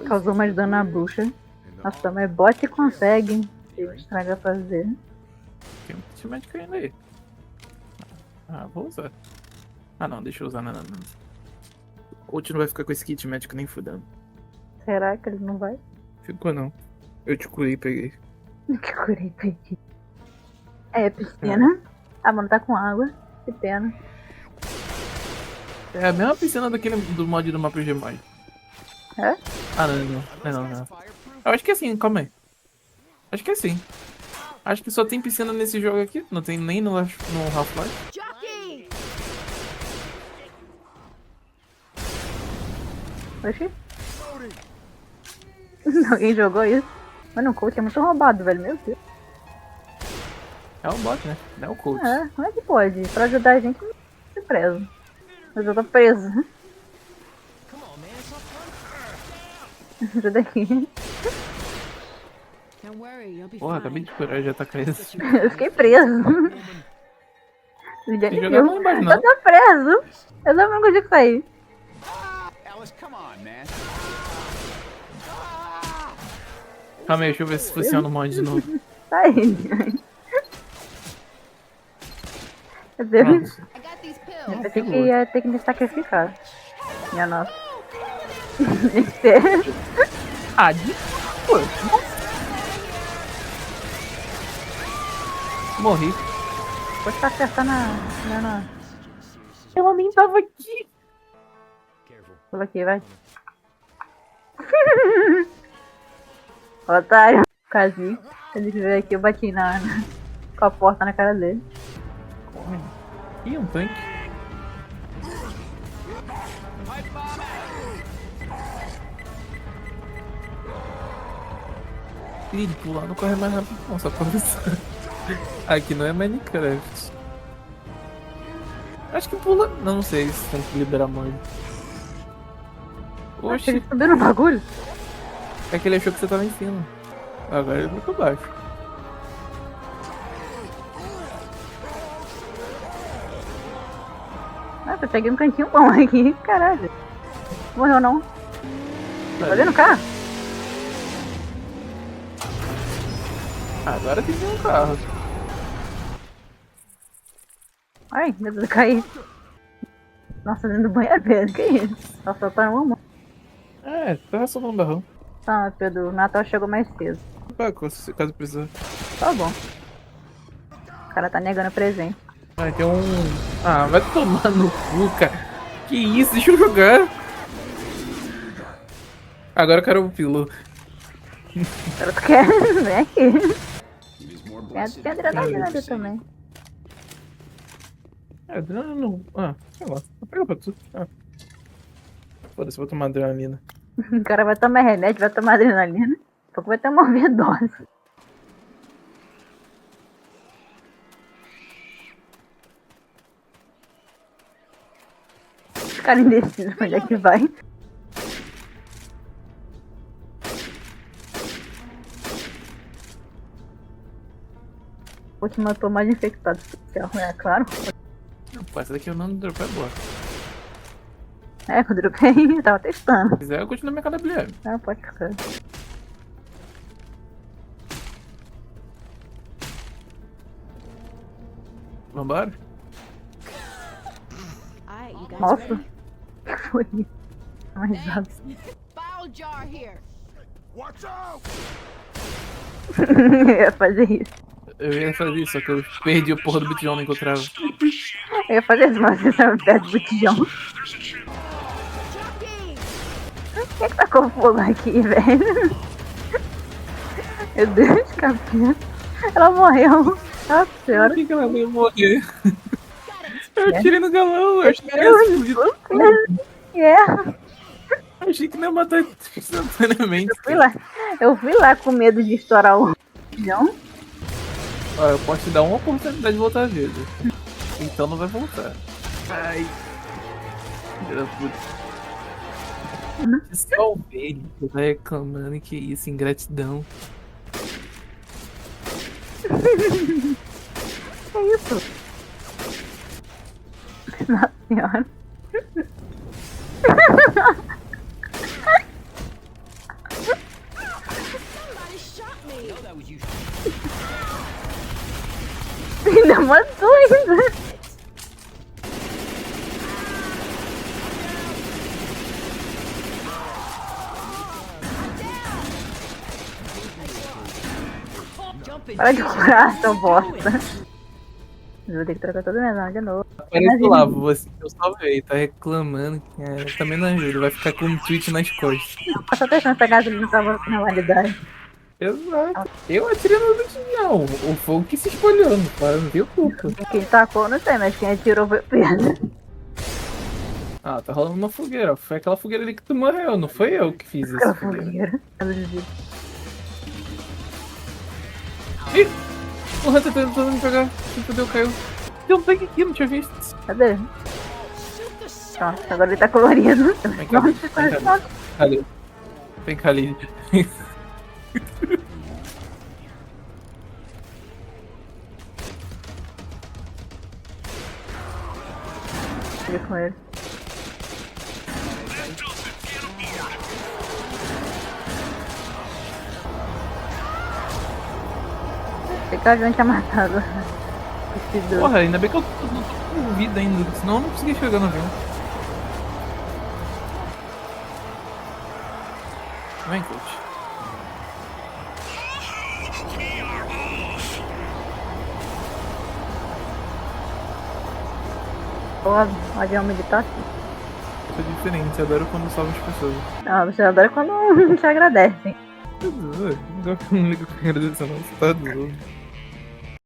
Causou mais dano na bruxa. Nossa, mas bot consegue estragar fazer. Tem um kit médico ainda aí. Ah, vou usar. Ah não, deixa eu usar nada. O ult não vai ficar com esse kit médico nem fudendo. Será que ele não vai? Ficou não. Eu te curei e peguei. Que curei, peguei. É, piscina. Ah, mano, tá com água. Que pena. É a mesma piscina do mod do mapa Gmod. É? Ah, não. Eu acho que é assim, calma aí. Acho que é assim. Acho que só tem piscina nesse jogo aqui. Não tem nem no Half-Life. Oxi. Alguém jogou isso? Mano, o coach é muito roubado, velho. Meu Deus. É o bot, né? Não é o coach. É, como é que pode? Pra ajudar a gente, não ser preso. Mas eu tô preso. Ajuda aqui. Porra, acabei de curar, já tá caindo. Eu fiquei preso. Tem que jogar lá embaixo, não. Eu tô preso. Eu não consigo sair. Calma aí, deixa eu ver se funciona o mod de novo. Sai. Meu Deus. Eu pensei que ia ter que me sacrificar. Minha nossa. Ah, de... Pô, morri. Pode estar acertando na... Ela nem tava aqui. Pula aqui, vai. Otário. Quase. Ele veio aqui, eu bati com a porta na cara dele. Ih, um tanque. Ih, pular não corre mais rápido não, só pra avisar. Aqui não é Minecraft. Acho que pula... Não sei se tem que liberar mod. Oxi, Ele subiu no bagulho? é que ele achou que você tava em cima. Agora ele vai pra baixo. Nossa, eu peguei um cantinho bom aqui. Caralho. Morreu não. Tá vendo o carro? Agora tem um carro. Ai, meu Deus, eu caí. Nossa, dentro do banheiro, Pedro. Que isso? Só soltaram uma mão. É, tá só no barrão. Tá, Pedro, o Natal chegou mais cedo. Vai, caso precisar. Tá bom. O cara tá negando presente. Vai ter um... Ah, vai tomar no cu, cara. Que isso, deixa eu jogar. Agora eu quero o piloto. Agora tu quer? Vem aqui. Tem adrenalina ali também. É, adrenalina. Ah, sei lá. Pega pra tu. Ah. Foda-se, vou tomar adrenalina. O cara vai tomar remédio, vai tomar adrenalina. Pouco vai ter uma overdose. Os caras indecisos onde é que vai. Vou te matou mais infectado especial, é claro. Pô, essa daqui eu não dropei boa. É, quando eu dropei, eu tava testando. Se quiser, eu continuo minha KWM. Ah, pode ficar. Vambora? Nossa, o que foi isso? Uma risada. Eu ia fazer isso. Eu ia fazer isso, só que eu perdi o porra do botijão, não encontrava. Eu ia fazer isso, mas você sabe perto do botijão. Quem é que tacou fogo aqui, velho? Meu Deus, capinha. Ela morreu. Nossa senhora. Por que ela veio morrer? Eu atirei no galão, eu achei que ia Deus, explodir. Eu achei que não ia matar instantaneamente. Eu fui lá com medo de estourar o botijão. Ó, eu posso te dar uma oportunidade de voltar a vida. Então não vai voltar. Ai. Filha da puta. Só o velho que tá reclamando, que isso, ingratidão. Que isso? Nossa senhora. Ainda matou ainda. Para de curar, seu bosta. Eu vou ter que trocar toda a minha zona de novo. Aparece lá, você que eu salvei, tá reclamando. Também não ajuda, vai ficar com um tweet nas costas. Eu só testando essa gasolina salva a normalidade. Exato. Eu atirei no não. O fogo que se espalhou, não viu culpa. Quem tacou, não sei, mas quem atirou foi o Pedro. Ah, tá rolando uma fogueira. Foi aquela fogueira ali que tu morreu, não foi eu que fiz Aquela essa fogueira. fogueira. Ih! O Hunter tá tentando me pegar. Quem fudeu, caiu. Tem um tanque aqui, não tinha visto. Cadê? Nossa, agora ele tá colorido. Vem cá, Nossa, vem cá. Ali. Vem cá ali. com ele. Sei que a gente tinha matado. Porra, ainda bem que eu não tô com vida ainda, senão eu não conseguia chegar no avião. Vem, coach. O avião militar. Eu sou diferente, eu adoro quando salvo as pessoas. Ah, você adora quando te agradecem. Não ligo pra agradecer, não, você tá doido.